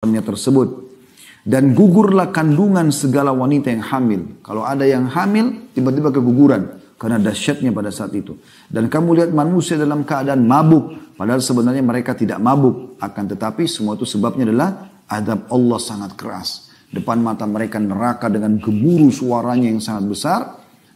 tersebut. Dan gugurlah kandungan segala wanita yang hamil. Kalau ada yang hamil, tiba-tiba keguguran. Karena dahsyatnya pada saat itu. Dan kamu lihat manusia dalam keadaan mabuk. Padahal sebenarnya mereka tidak mabuk. Akan tetapi semua itu sebabnya adalah azab Allah sangat keras. Depan mata mereka neraka dengan gemuruh suaranya yang sangat besar.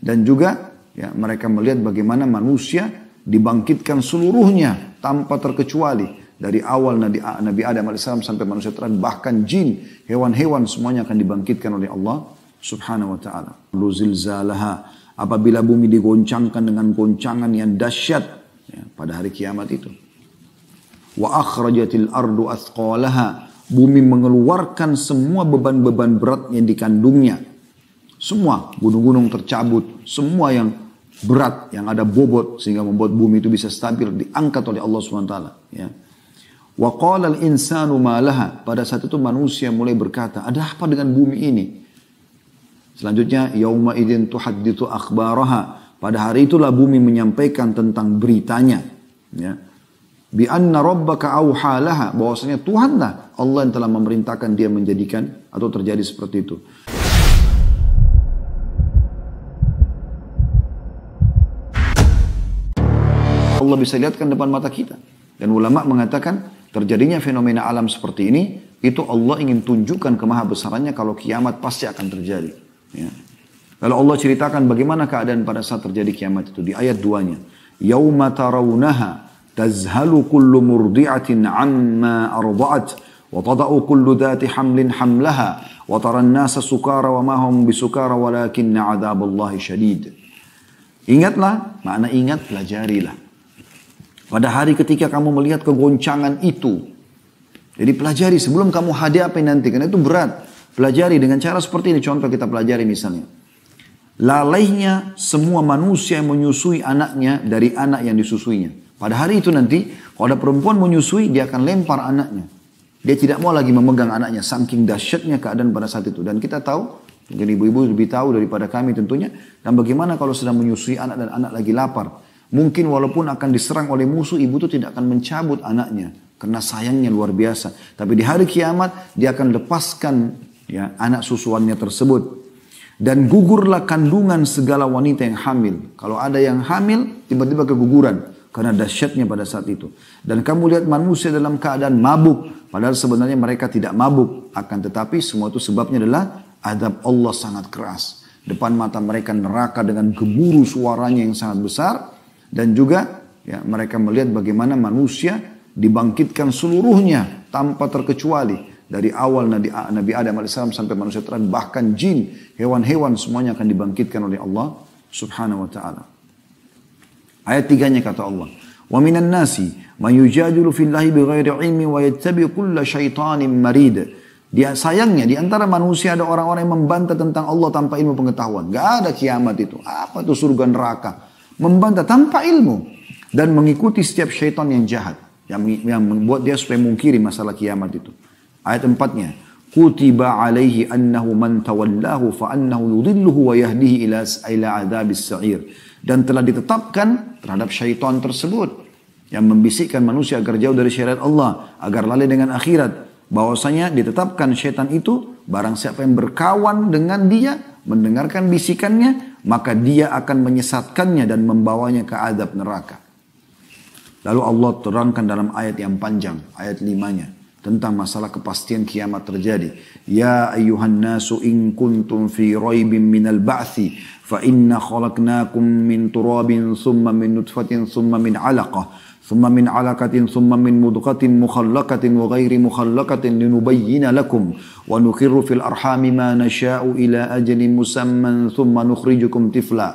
Dan juga ya, mereka melihat bagaimana manusia dibangkitkan seluruhnya tanpa terkecuali. Dari awal Nabi Adam AS sampai manusia terakhir, bahkan jin, hewan-hewan semuanya akan dibangkitkan oleh Allah subhanahu wa ta'ala. Luzilzalaha, apabila bumi digoncangkan dengan goncangan yang dahsyat ya, pada hari kiamat itu. Wa akhrajatil ardu athqalaha, bumi mengeluarkan semua beban-beban berat yang dikandungnya. Semua gunung-gunung tercabut, semua yang berat, yang ada bobot sehingga membuat bumi itu bisa stabil, diangkat oleh Allah subhanahu wa ta'ala. Ya. Wa qala al-insanu ma laha, pada saat itu manusia mulai berkata, ada apa dengan bumi ini? Selanjutnya, yauma idzin tuhadditsu akhbaraha, pada hari itulah bumi menyampaikan tentang beritanya. Ya. Bi anna rabbaka auha laha, bahwasanya Tuhanlah Allah yang telah memerintahkan dia menjadikan atau terjadi seperti itu. Allah bisa lihatkan depan mata kita. Dan ulama mengatakan terjadinya fenomena alam seperti ini, itu Allah ingin tunjukkan kemahabesarannya kalau kiamat pasti akan terjadi. Ya. Lalu Allah ceritakan bagaimana keadaan pada saat terjadi kiamat itu di ayat 2-nya. Yauma tarawunaha tazhalu kullu murdi'atin amma arda'at wa tada'u kullu dhati hamlin hamlaha wa taran nasa sukara wa ma hum bisukara walakinna 'adzaballahi syadid. Ingatlah, makna ingat, pelajarilah. Pada hari ketika kamu melihat kegoncangan itu. Jadi pelajari sebelum kamu hadapi nanti. Karena itu berat. Pelajari dengan cara seperti ini. Contoh kita pelajari misalnya. Lalainya semua manusia yang menyusui anaknya dari anak yang disusuinya. Pada hari itu nanti. Kalau ada perempuan menyusui, dia akan lempar anaknya. Dia tidak mau lagi memegang anaknya. Saking dahsyatnya keadaan pada saat itu. Dan kita tahu. Mungkin ibu-ibu lebih tahu daripada kami tentunya. Dan bagaimana kalau sedang menyusui anak dan anak lagi lapar. Mungkin walaupun akan diserang oleh musuh, ibu itu tidak akan mencabut anaknya. Karena sayangnya luar biasa. Tapi di hari kiamat, dia akan lepaskan ya, anak susuannya tersebut. Dan gugurlah kandungan segala wanita yang hamil. Kalau ada yang hamil, tiba-tiba keguguran. Karena dahsyatnya pada saat itu. Dan kamu lihat manusia dalam keadaan mabuk. Padahal sebenarnya mereka tidak mabuk. Akan tetapi semua itu sebabnya adalah azab Allah sangat keras. Depan mata mereka neraka dengan gemuruh suaranya yang sangat besar. Dan juga ya, mereka melihat bagaimana manusia dibangkitkan seluruhnya tanpa terkecuali. Dari awal Nabi Adam AS sampai manusia terakhir, bahkan jin, hewan-hewan semuanya akan dibangkitkan oleh Allah subhanahu wa ta'ala. Ayat 3-nya kata Allah. Wa minan nasi man yujadilu fillahi bighairi ilmi wa yattabi kulla syaitanin marid. Dia sayangnya di antara manusia ada orang-orang yang membantah tentang Allah tanpa ilmu pengetahuan. Gak ada kiamat itu. Apa itu surga neraka? Membantah tanpa ilmu dan mengikuti setiap syaitan yang jahat yang membuat dia supaya mungkiri masalah kiamat itu. Ayat 4-nya, kutiba alaihi annahu man tawallahu fa annahu yudhilluhu wa yahdihi ila adzabis sa'ir. Dan telah ditetapkan terhadap syaitan tersebut yang membisikkan manusia agar jauh dari syariat Allah, agar lalai dengan akhirat. Bahwasanya ditetapkan syaitan itu barang siapa yang berkawan dengan dia, mendengarkan bisikannya, maka dia akan menyesatkannya dan membawanya ke azab neraka. Lalu Allah terangkan dalam ayat yang panjang, ayat 5-nya, tentang masalah kepastian kiamat terjadi. Ya ayyuhan nasu in kuntum fi raibin minal ba'thi, fa inna khalaqnakum min turabin thumma min nutfatin thumma min alaqah. ثم من علقة ثم من مضغة مخلقة وغير مخلقة لنبين لكم ونقر في الأرحام ما نشاء إلى أجل مسمى ثم نخرجكم طفلا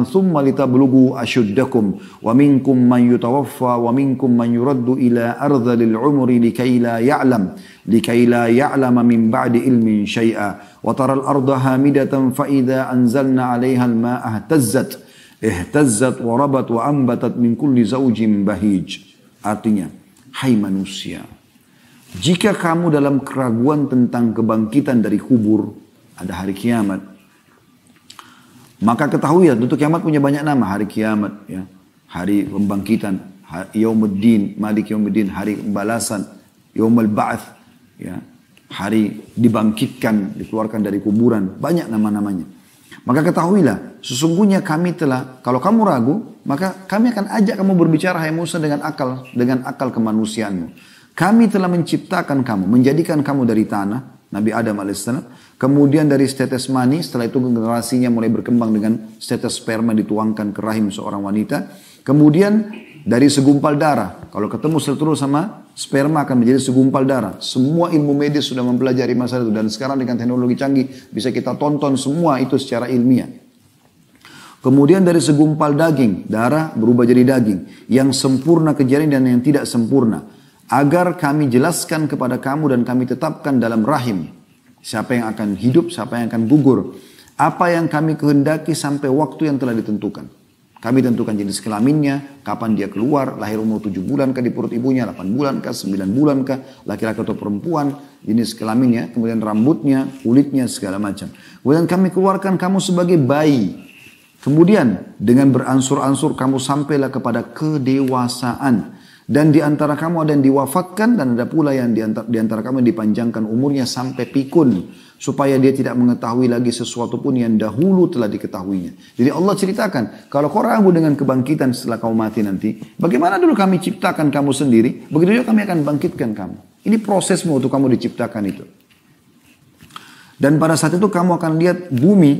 ثم لتبلغوا أشدكم ومنكم من يتوفى ومنكم من يرد إلى أرذل العمر لكي لا يعلم من بعد علم شيئا وترى الأرض هامدة فإذا أنزلنا عليها الماء ihtazzat wa rabat wa ambatat min kulli zawjin bahij. Artinya, hai manusia, jika kamu dalam keraguan tentang kebangkitan dari kubur, ada hari kiamat, maka ketahui ya, tentu kiamat punya banyak nama. Hari kiamat, ya, hari pembangkitan, Yaumuddin, Malik Yaumuddin, hari pembalasan, yaumul ba'ats, ya, hari dibangkitkan, dikeluarkan dari kuburan, banyak nama-namanya. Maka ketahuilah, sesungguhnya kami telah, kalau kamu ragu, maka kami akan ajak kamu berbicara, hai Musa, dengan akal kemanusiaanmu. Kami telah menciptakan kamu, menjadikan kamu dari tanah, Nabi Adam alaihissalam. Kemudian dari setetes mani, setelah itu generasinya mulai berkembang dengan setetes sperma dituangkan ke rahim seorang wanita. Kemudian dari segumpal darah, kalau ketemu sel telur sama sperma akan menjadi segumpal darah. Semua ilmu medis sudah mempelajari masalah itu. Dan sekarang dengan teknologi canggih bisa kita tonton semua itu secara ilmiah. Kemudian dari segumpal daging, darah berubah jadi daging. Yang sempurna kejadian dan yang tidak sempurna. Agar kami jelaskan kepada kamu dan kami tetapkan dalam rahim. Siapa yang akan hidup, siapa yang akan gugur. Apa yang kami kehendaki sampai waktu yang telah ditentukan. Kami tentukan jenis kelaminnya, kapan dia keluar, lahir umur 7 bulan kah di perut ibunya, 8 bulan kah, 9 bulan kah, laki-laki atau perempuan, jenis kelaminnya, kemudian rambutnya, kulitnya, segala macam. Kemudian kami keluarkan kamu sebagai bayi. Kemudian dengan beransur-ansur kamu sampailah kepada kedewasaan. Dan di antara kamu ada yang diwafatkan dan ada pula yang di antara kamu yang dipanjangkan umurnya sampai pikun. Supaya dia tidak mengetahui lagi sesuatu pun yang dahulu telah diketahuinya. Jadi Allah ceritakan, kalau kau ragu dengan kebangkitan setelah kau mati nanti, bagaimana dulu kami ciptakan kamu sendiri, begitu juga kami akan bangkitkan kamu. Ini prosesmu untuk kamu diciptakan itu. Dan pada saat itu kamu akan lihat bumi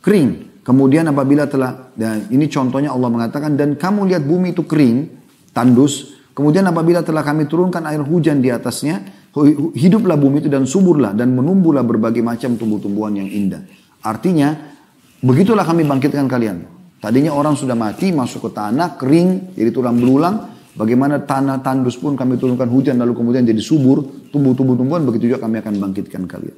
kering. Kemudian apabila telah, dan ini contohnya Allah mengatakan, dan kamu lihat bumi itu kering, tandus. Kemudian apabila telah kami turunkan air hujan di atasnya, hiduplah bumi itu dan suburlah dan menumbuhlah berbagai macam tumbuh-tumbuhan yang indah. Artinya, begitulah kami bangkitkan kalian. Tadinya orang sudah mati, masuk ke tanah, kering, jadi tulang belulang. Bagaimana tanah tandus pun kami turunkan hujan lalu kemudian jadi subur, tumbuh-tumbuhan, begitu juga kami akan bangkitkan kalian.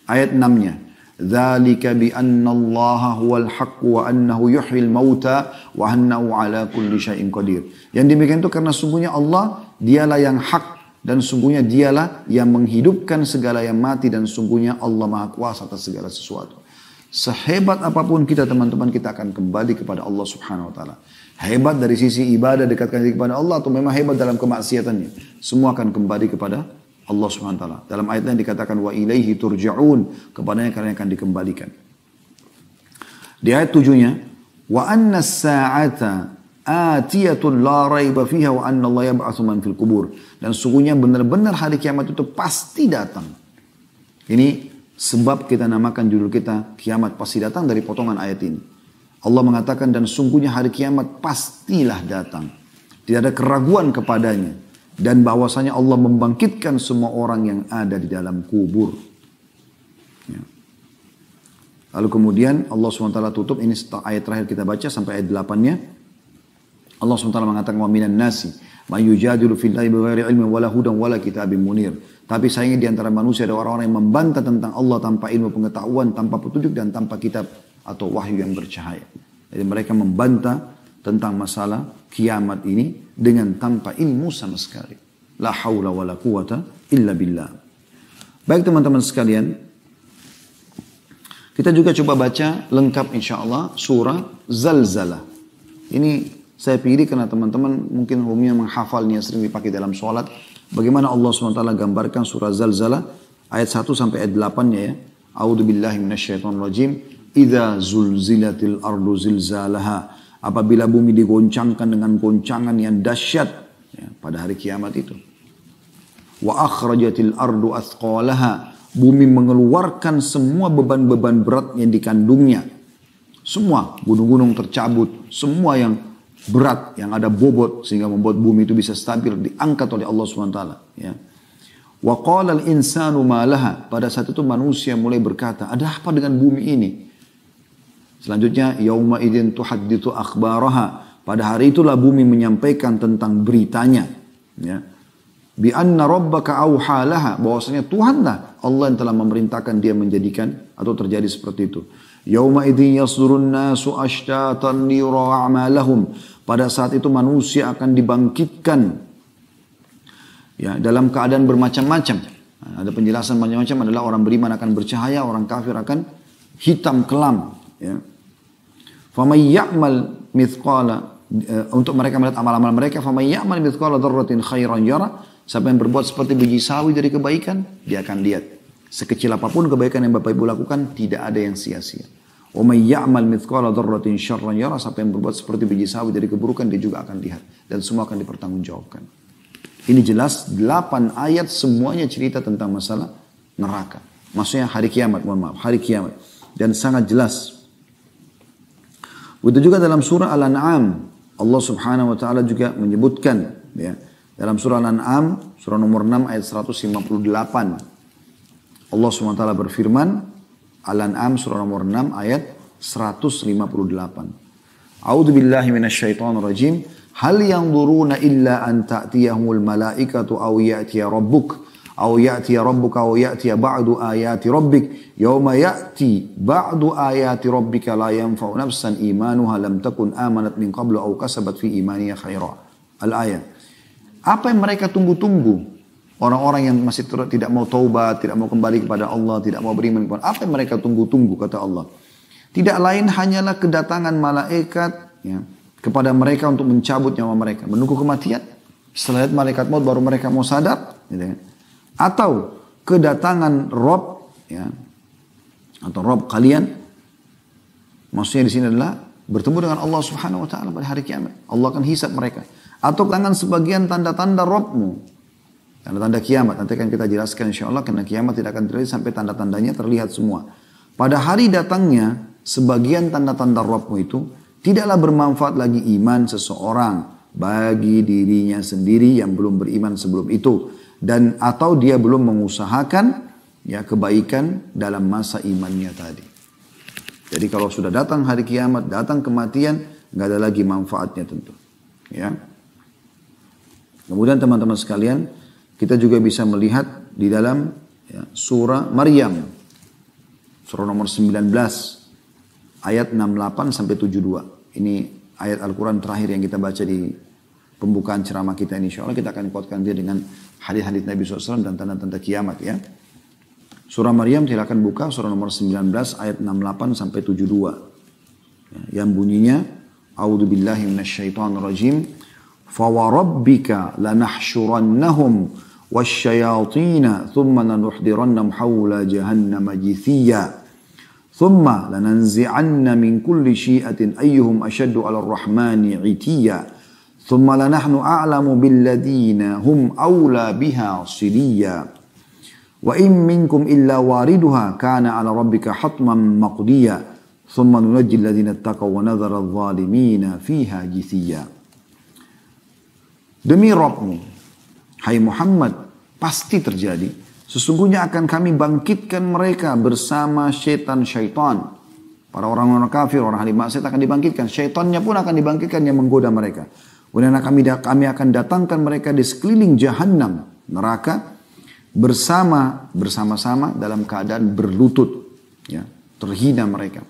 Ayat 6-nya. Dzalika bi anna Allah huwal haqq wa annahu yuhyil mauta wa annahu ala kulli syai'in qadir. Yang demikian itu karena sungguhnya Allah dialah yang hak dan sungguhnya dialah yang menghidupkan segala yang mati dan sungguhnya Allah Maha Kuasa atas segala sesuatu. Sehebat apapun kita teman-teman, kita akan kembali kepada Allah Subhanahu wa taala. Hebat dari sisi ibadah, dekatkan diri kepada Allah, atau memang hebat dalam kemaksiatannya, semua akan kembali kepada Allah Subhanahu wa taala. Dalam ayat yang dikatakan wa ilaihi turja'un, kepadanya kalian akan dikembalikan. Di ayat 7-nya, wa anna as-sa'ata atiyatun la raiba fiha wa anna Allah yab'atsu man fil qubur. Dan sungguhnya benar-benar hari kiamat itu pasti datang. Ini sebab kita namakan judul kita kiamat pasti datang dari potongan ayat ini. Allah mengatakan dan sungguhnya hari kiamat pastilah datang. Tidak ada keraguan kepadanya. Dan bahwasanya Allah membangkitkan semua orang yang ada di dalam kubur. Ya. Lalu kemudian Allah SWT tutup, ini ayat terakhir kita baca sampai ayat 8-nya. Allah SWT mengatakan, وَمِنَ النَّاسِ مَا يُجَادِلُ فِي اللَّهِ بِغَيْرِ عِلْمٍ وَلَا هُدًى وَلَا كِتَابٍ مُنِيرٍ. Tapi sayangnya di antara manusia ada orang-orang yang membantah tentang Allah tanpa ilmu pengetahuan, tanpa petunjuk dan tanpa kitab atau wahyu yang bercahaya. Jadi mereka membantah tentang masalah kiamat ini dengan tanpa ilmu sama sekali. La haula wa la quwata illa billah. Baik teman-teman sekalian, kita juga coba baca lengkap insyaAllah surah Zalzalah. Ini saya pilih karena teman-teman mungkin umumnya menghafalnya, sering dipakai dalam sholat. Bagaimana Allah SWT gambarkan surah Zalzalah ayat 1 sampai ayat 8-nya ya. A'udzu billahi minasyaitonir rajim. Idza zulzilatil ardu zilzalaha. Apabila bumi digoncangkan dengan goncangan yang dahsyat ya, pada hari kiamat itu. Wa akhrajatil ardu athqalaha. Bumi mengeluarkan semua beban-beban berat yang dikandungnya. Semua gunung-gunung tercabut, semua yang berat, yang ada bobot sehingga membuat bumi itu bisa stabil diangkat oleh Allah SWT ya. Wa qala al-insanu ma laha. Pada saat itu manusia mulai berkata, ada apa dengan bumi ini? Selanjutnya, yauma idzin tuhadditsu akhbaraha. Pada hari itulah bumi menyampaikan tentang beritanya. Ya. Bi anna rabbaka auha laha. Bahwasanya Tuhanlah Allah yang telah memerintahkan dia menjadikan atau terjadi seperti itu. Yauma idzin yasdurun nasu ashtatan liyura a'malahum. Pada saat itu manusia akan dibangkitkan ya, dalam keadaan bermacam-macam. Nah, ada penjelasan macam-macam adalah orang beriman akan bercahaya, orang kafir akan hitam kelam. Ya. Faman ya'mal mithqala untuk mereka melihat amal-amal mereka, faman ya'mal mithqala dzarratin khairan yara. Siapa yang berbuat seperti biji sawi dari kebaikan, dia akan lihat. Sekecil apapun kebaikan yang Bapak Ibu lakukan, tidak ada yang sia-sia. Wa may ya'mal mithqala dzarratin syarran yara. Siapa yang berbuat seperti biji sawi dari keburukan, dia juga akan lihat. Dan semua akan dipertanggungjawabkan. Ini jelas 8 ayat semuanya cerita tentang masalah neraka. Maksudnya hari kiamat, mohon maaf, hari kiamat. Dan sangat jelas. Begitu juga dalam surah Al-An'am, Allah Subhanahu wa taala juga menyebutkan, ya, dalam surah Al-An'am, surah nomor 6 ayat 158. Allah Subhanahu wa taala berfirman, Al-An'am surah nomor 6 ayat 158. A'udzu billahi minasyaitonir rajim. Hal yanzuruna illa an ta'tiyahumul malaikatu aw ya'tiya rabbuk aw ya'tiya rabbuka aw ya'tiya ba'du ayati rabbik yauma ya'ti ba'du ayati rabbika la yanfa'u nafsan imanuha lam takun amanat min qablu aw kasabat fi imaniha khaira. Al-ayat. Apa yang mereka tunggu-tunggu? Orang-orang yang masih tidak mau taubat, tidak mau kembali kepada Allah, tidak mau beriman kepada Allah. Apa yang mereka tunggu-tunggu, kata Allah. Tidak lain hanyalah kedatangan malaikat, ya, kepada mereka untuk mencabut nyawa mereka. Menunggu kematian. Setelah lihat malaikat maut baru mereka mau sadar. Gitu ya. Atau kedatangan Rob, ya, atau Rob kalian. Maksudnya di sini adalah bertemu dengan Allah Subhanahu wa taala pada hari kiamat. Allah akan hisab mereka. Atau tangan sebagian tanda-tanda Robmu. Tanda-tanda kiamat. Nanti akan kita jelaskan insya Allah. Karena kiamat tidak akan terjadi sampai tanda-tandanya terlihat semua. Pada hari datangnya sebagian tanda-tanda Robmu itu tidaklah bermanfaat lagi iman seseorang bagi dirinya sendiri yang belum beriman sebelum itu. Dan atau dia belum mengusahakan, ya, kebaikan dalam masa imannya tadi. Jadi kalau sudah datang hari kiamat, datang kematian, nggak ada lagi manfaatnya tentu. Ya. Kemudian teman-teman sekalian, kita juga bisa melihat di dalam, ya, surah Maryam. Surah nomor 19. Ayat 68 sampai 72. Ini ayat Al-Quran terakhir yang kita baca di pembukaan ceramah kita ini. Insya Allah kita akan kuatkan dia dengan hadis-hadis Nabi SAW dan tanda-tanda kiamat, ya. Surah Maryam silakan buka surah nomor 19 ayat 68 sampai 72. Ya, yang bunyinya, A'udzu billahi minasyaitonir rajim. Fa wa rabbika lanahsyurannahum wasyayatin thumma lanuhdirannahum hawla jahannam jithiya. ثم لننزعن من كل شيئة أيهم أشد على الرحمن عتيا ثم لنحن أعلم بالذين هم أولى بها صليا وإن منكم إلا واردها كان على ربك حتما مقضيا ثم ننجي الذين اتقوا ونذر الظالمين فيها جثيا. Demi Rabbmu, hai Muhammad, pasti terjadi. Sesungguhnya akan kami bangkitkan mereka bersama syaitan-syaitan. Para orang-orang kafir, orang ahli maksiat akan dibangkitkan. Syaitannya pun akan dibangkitkan yang menggoda mereka. Kemudian kami akan datangkan mereka di sekeliling jahannam, neraka, bersama-sama dalam keadaan berlutut. Ya, terhina mereka.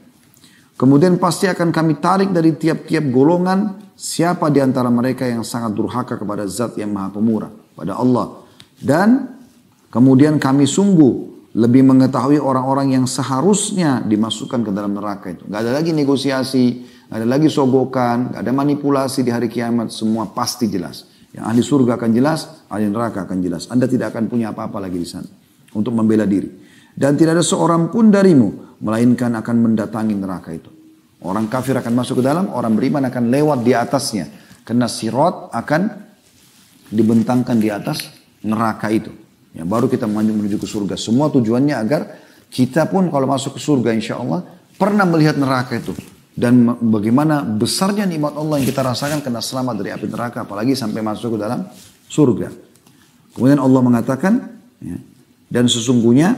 Kemudian pasti akan kami tarik dari tiap-tiap golongan siapa di antara mereka yang sangat durhaka kepada Zat yang Maha Pemurah, pada Allah. Dan kemudian kami sungguh lebih mengetahui orang-orang yang seharusnya dimasukkan ke dalam neraka itu. Gak ada lagi negosiasi, gak ada lagi sogokan, gak ada manipulasi di hari kiamat. Semua pasti jelas. Yang ahli surga akan jelas, ahli neraka akan jelas. Anda tidak akan punya apa-apa lagi di sana untuk membela diri. Dan tidak ada seorang pun darimu, melainkan akan mendatangi neraka itu. Orang kafir akan masuk ke dalam, orang beriman akan lewat di atasnya. Karena sirat akan dibentangkan di atas neraka itu. Ya, baru kita menuju ke surga. Semua tujuannya agar kita pun kalau masuk ke surga insya Allah pernah melihat neraka itu. Dan bagaimana besarnya nikmat Allah yang kita rasakan karena selamat dari api neraka. Apalagi sampai masuk ke dalam surga. Kemudian Allah mengatakan, ya, dan sesungguhnya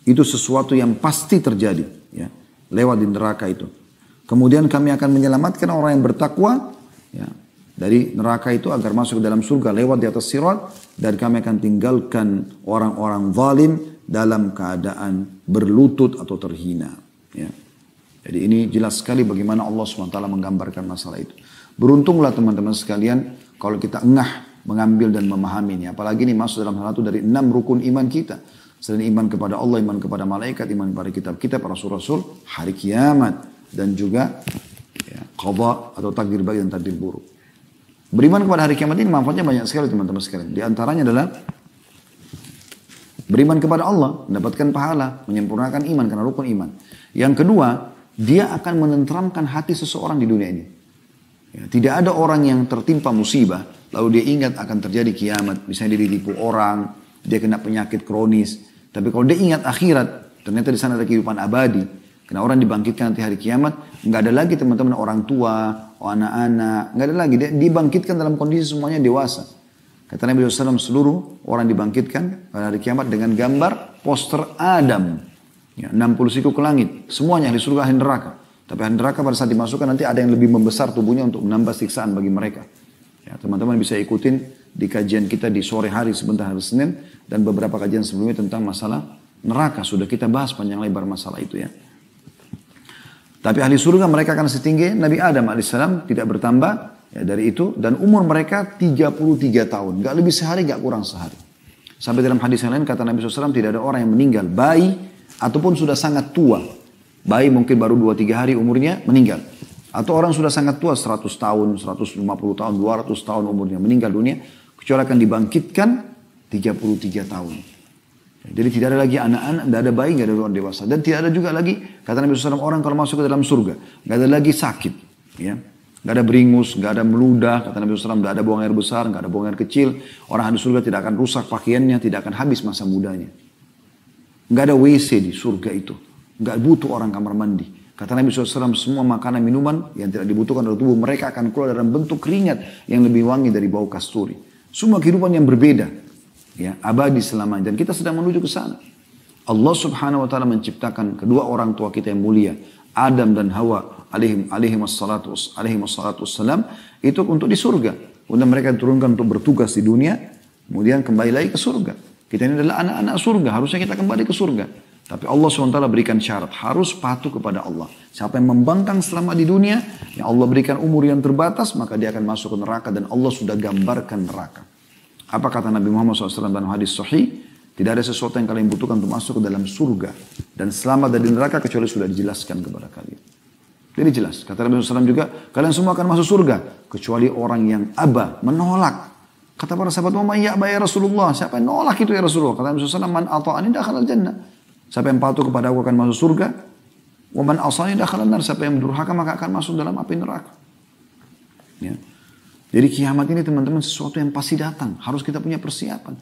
itu sesuatu yang pasti terjadi. Ya, lewat di neraka itu. Kemudian kami akan menyelamatkan orang yang bertakwa, ya, dari neraka itu agar masuk ke dalam surga lewat di atas sirat. Dan kami akan tinggalkan orang-orang zalim dalam keadaan berlutut atau terhina. Ya. Jadi ini jelas sekali bagaimana Allah SWT menggambarkan masalah itu. Beruntunglah teman-teman sekalian kalau kita engah mengambil dan memahaminya. Apalagi ini masuk dalam salah satu dari 6 rukun iman kita. Selain iman kepada Allah, iman kepada malaikat, iman kepada kitab kita, para rasul-rasul, hari kiamat. Dan juga, ya, qadha atau takdir baik dan takdir buruk. Beriman kepada hari kiamat ini manfaatnya banyak sekali teman-teman sekalian. Di antaranya adalah beriman kepada Allah, mendapatkan pahala, menyempurnakan iman karena rukun iman. Yang kedua, dia akan menenteramkan hati seseorang di dunia ini. Ya, tidak ada orang yang tertimpa musibah, lalu dia ingat akan terjadi kiamat. Misalnya dia ditipu orang, dia kena penyakit kronis. Tapi kalau dia ingat akhirat, ternyata di sana ada kehidupan abadi. Karena orang dibangkitkan nanti hari kiamat, nggak ada lagi teman-teman orang tua, anak-anak, nggak ada lagi. Dia dibangkitkan dalam kondisi semuanya dewasa. Kata Nabi SAW, seluruh orang dibangkitkan pada hari kiamat dengan gambar poster Adam. Ya, 60 siku ke langit. Semuanya ahli surga, ahli neraka. Tapi ahli neraka pada saat dimasukkan nanti ada yang lebih membesar tubuhnya untuk menambah siksaan bagi mereka. Ya, teman-teman bisa ikutin di kajian kita di sore hari sebentar hari Senin. Dan beberapa kajian sebelumnya tentang masalah neraka. Sudah kita bahas panjang lebar masalah itu ya. Tapi ahli surga mereka akan setinggi Nabi Adam alaihissalam, tidak bertambah ya, dari itu. Dan umur mereka 33 tahun. Gak lebih sehari, gak kurang sehari. Sampai dalam hadis yang lain kata Nabi SAW, tidak ada orang yang meninggal bayi ataupun sudah sangat tua. Bayi mungkin baru 2-3 hari umurnya meninggal. Atau orang sudah sangat tua 100 tahun, 150 tahun, 200 tahun umurnya meninggal dunia. Kecuali akan dibangkitkan 33 tahun. Jadi tidak ada lagi anak-anak, tidak ada bayi, tidak ada orang dewasa. Dan tidak ada juga lagi, kata Nabi SAW, orang kalau masuk ke dalam surga. Tidak ada lagi sakit. Ya. Tidak ada beringus, tidak ada meludah. Kata Nabi SAW, tidak ada buang air besar, tidak ada buang air kecil. Orang di surga tidak akan rusak pakaiannya, tidak akan habis masa mudanya. Tidak ada WC di surga itu. Tidak butuh orang kamar mandi. Kata Nabi SAW, semua makanan minuman yang tidak dibutuhkan oleh tubuh mereka akan keluar dalam bentuk keringat yang lebih wangi dari bau kasturi. Semua kehidupan yang berbeda. Ya, abadi selamanya. Dan kita sedang menuju ke sana. Allah Subhanahu wa taala menciptakan kedua orang tua kita yang mulia, Adam dan Hawa alaihi wassalatu wassalam, itu untuk di surga. Kemudian mereka diturunkan untuk bertugas di dunia, kemudian kembali lagi ke surga. Kita ini adalah anak-anak surga, harusnya kita kembali ke surga. Tapi Allah SWT berikan syarat, harus patuh kepada Allah. Siapa yang membangkang selama di dunia, yang Allah berikan umur yang terbatas, maka dia akan masuk ke neraka dan Allah sudah gambarkan neraka. Apa kata Nabi Muhammad SAW dalam hadis sahih? Tidak ada sesuatu yang kalian butuhkan untuk masuk ke dalam surga. Dan selamat dari neraka kecuali sudah dijelaskan kepada kalian. Jadi jelas. Kata Nabi SAW juga, kalian semua akan masuk surga. Kecuali orang yang aba, menolak. Kata para sahabat, ya Rasulullah. Siapa yang nolak itu ya Rasulullah? Kata Nabi SAW, man ata'ani dakhalal jannah. Siapa yang patuh kepada aku akan masuk surga. Wa man asani dakhalal nar. Siapa yang durhaka maka akan masuk dalam api neraka. Ya. Jadi kiamat ini teman-teman sesuatu yang pasti datang. Harus kita punya persiapan.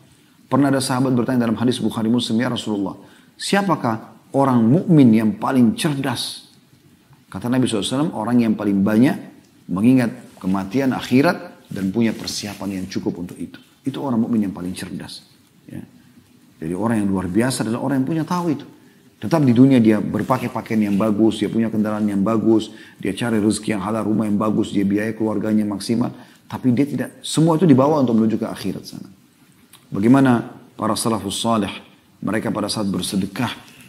Pernah ada sahabat bertanya dalam hadis Bukhari Muslim, ya Rasulullah, siapakah orang mukmin yang paling cerdas? Kata Nabi SAW, orang yang paling banyak mengingat kematian akhirat dan punya persiapan yang cukup untuk itu. Itu orang mukmin yang paling cerdas. Ya. Jadi orang yang luar biasa adalah orang yang punya tahu itu. Tetap di dunia dia berpakai pakaian yang bagus, dia punya kendaraan yang bagus, dia cari rezeki yang halal, rumah yang bagus, dia biaya keluarganya maksimal. Tapi dia tidak, semua itu dibawa untuk menuju ke akhirat sana. Bagaimana para salafus salih, mereka pada saat bersedekah,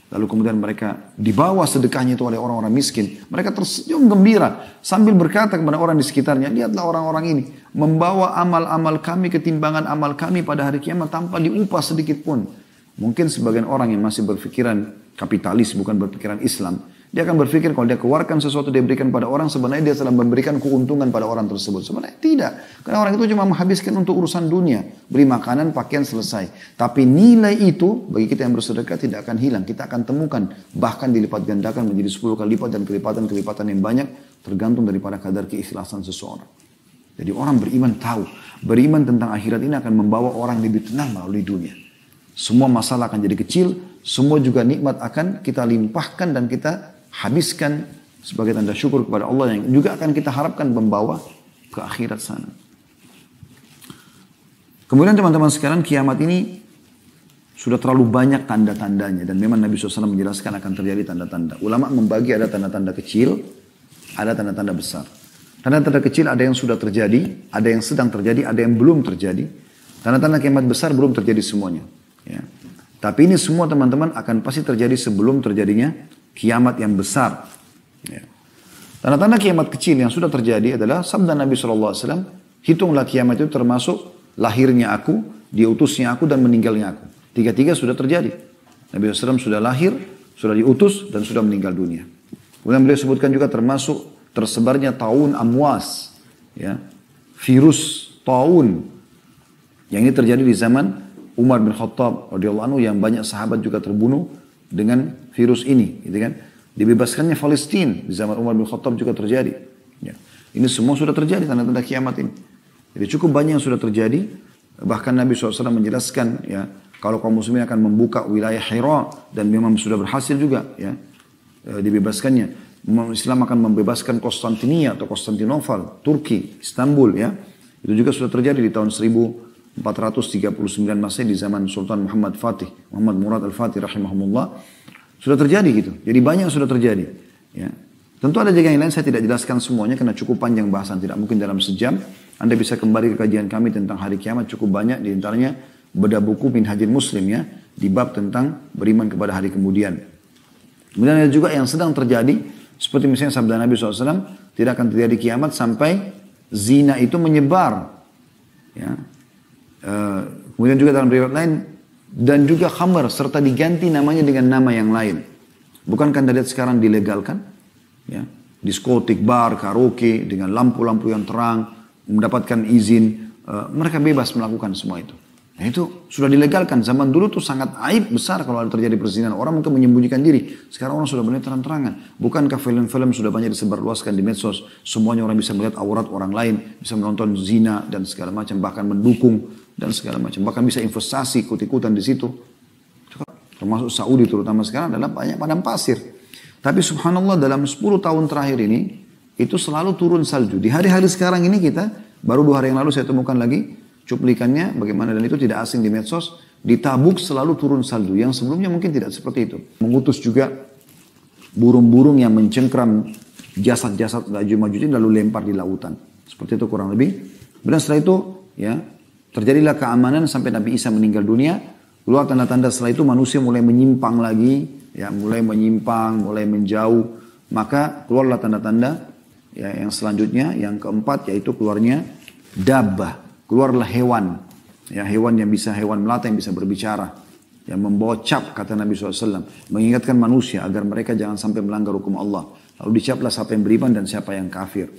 lalu kemudian mereka dibawa sedekahnya itu oleh orang-orang miskin. Mereka tersenyum gembira sambil berkata kepada orang di sekitarnya, lihatlah orang-orang ini membawa amal-amal kami, ketimbangan amal kami pada hari kiamat tanpa diupah sedikit pun. Mungkin sebagian orang yang masih berpikiran kapitalis, bukan berpikiran Islam, dia akan berpikir kalau dia keluarkan sesuatu dia berikan pada orang, sebenarnya dia telah memberikan keuntungan pada orang tersebut. Sebenarnya tidak. Karena orang itu cuma menghabiskan untuk urusan dunia. Beri makanan, pakaian, selesai. Tapi nilai itu bagi kita yang bersedekah tidak akan hilang. Kita akan temukan. Bahkan dilipat gandakan menjadi 10 kali lipat dan kelipatan-kelipatan yang banyak. Tergantung daripada kadar keikhlasan seseorang. Jadi orang beriman tahu. Beriman tentang akhirat ini akan membawa orang lebih tenang melalui dunia. Semua masalah akan jadi kecil. Semua juga nikmat akan kita limpahkan dan kita habiskan sebagai tanda syukur kepada Allah yang juga akan kita harapkan membawa ke akhirat sana. Kemudian teman-teman sekalian, kiamat ini sudah terlalu banyak tanda-tandanya dan memang Nabi SAW menjelaskan akan terjadi tanda-tanda. Ulama membagi ada tanda-tanda kecil, ada tanda-tanda besar. Tanda-tanda kecil ada yang sudah terjadi, ada yang sedang terjadi, ada yang belum terjadi. Tanda-tanda kiamat besar belum terjadi semuanya. Ya. Tapi ini semua teman-teman akan pasti terjadi sebelum terjadinya kiamat yang besar. Ya. Tanda-tanda kiamat kecil yang sudah terjadi adalah sabda Nabi SAW, hitunglah kiamat itu termasuk lahirnya aku, diutusnya aku dan meninggalnya aku. Tiga-tiga sudah terjadi. Nabi SAW sudah lahir, sudah diutus dan sudah meninggal dunia. Kemudian beliau sebutkan juga termasuk tersebarnya taun amwas. Ya. virus taun. Yang ini terjadi di zaman Umar bin Khattab radhiyallahu anhu, yang banyak sahabat juga terbunuh dengan virus ini, gitu kan. Dibebaskannya Palestina di zaman Umar bin Khattab juga terjadi. Ya. Ini semua sudah terjadi, tanda-tanda kiamat ini. Jadi cukup banyak yang sudah terjadi. Bahkan Nabi SAW menjelaskan, ya, kalau kaum muslimin akan membuka wilayah Hira, dan memang sudah berhasil juga, ya, dibebaskannya. Islam akan membebaskan Konstantinia atau Konstantinopel, Turki, Istanbul, ya. Itu juga sudah terjadi di tahun 1439 Masehi di zaman Sultan Muhammad Murad Al-Fatih rahimahumullah. Sudah terjadi gitu. Jadi banyak sudah terjadi. Ya. Tentu ada juga yang lain, saya tidak jelaskan semuanya karena cukup panjang bahasan. Tidak mungkin dalam sejam. Anda bisa kembali ke kajian kami tentang hari kiamat, cukup banyak. Di antaranya bedah buku Minhajul Muslim, ya, di bab tentang beriman kepada hari kemudian. Kemudian ada juga yang sedang terjadi, seperti misalnya sabda Nabi SAW, tidak akan terjadi kiamat sampai zina itu menyebar. Ya. Kemudian juga dalam riwayat lain, dan juga khamar serta diganti namanya dengan nama yang lain. Bukankah Anda lihat sekarang dilegalkan? Ya. Diskotik, bar, karaoke dengan lampu-lampu yang terang, mendapatkan izin, mereka bebas melakukan semua itu. Nah itu sudah dilegalkan. Zaman dulu tuh sangat aib besar kalau ada terjadi perzinahan. Orang mungkin menyembunyikan diri. Sekarang orang sudah benar terang-terangan. Bukankah film-film sudah banyak disebarluaskan di medsos? Semuanya orang bisa melihat aurat orang lain, bisa menonton zina dan segala macam, bahkan mendukung dan segala macam. Bahkan bisa investasi, ikut-ikutan di situ. Termasuk Saudi terutama sekarang adalah banyak padang pasir. Tapi subhanallah dalam 10 tahun terakhir ini, itu selalu turun salju. Di hari-hari sekarang ini kita, baru 2 hari yang lalu saya temukan lagi cuplikannya bagaimana, dan itu tidak asing di medsos. Di Tabuk selalu turun salju, yang sebelumnya mungkin tidak seperti itu. Mengutus juga burung-burung yang mencengkram jasad-jasad Ya'juj-Ma'juj lalu lempar di lautan. Seperti itu kurang lebih. Dan setelah itu, ya, terjadilah keamanan sampai Nabi Isa meninggal dunia. Keluar tanda-tanda setelah itu manusia mulai menyimpang lagi, ya, mulai menyimpang, mulai menjauh. Maka keluarlah tanda-tanda, ya, yang selanjutnya, yang keempat, yaitu keluarnya dabbah. Keluarlah hewan, ya, hewan melata yang bisa berbicara, yang membawa cap, kata Nabi SAW, mengingatkan manusia agar mereka jangan sampai melanggar hukum Allah. Lalu dicaplah siapa yang beriman dan siapa yang kafir.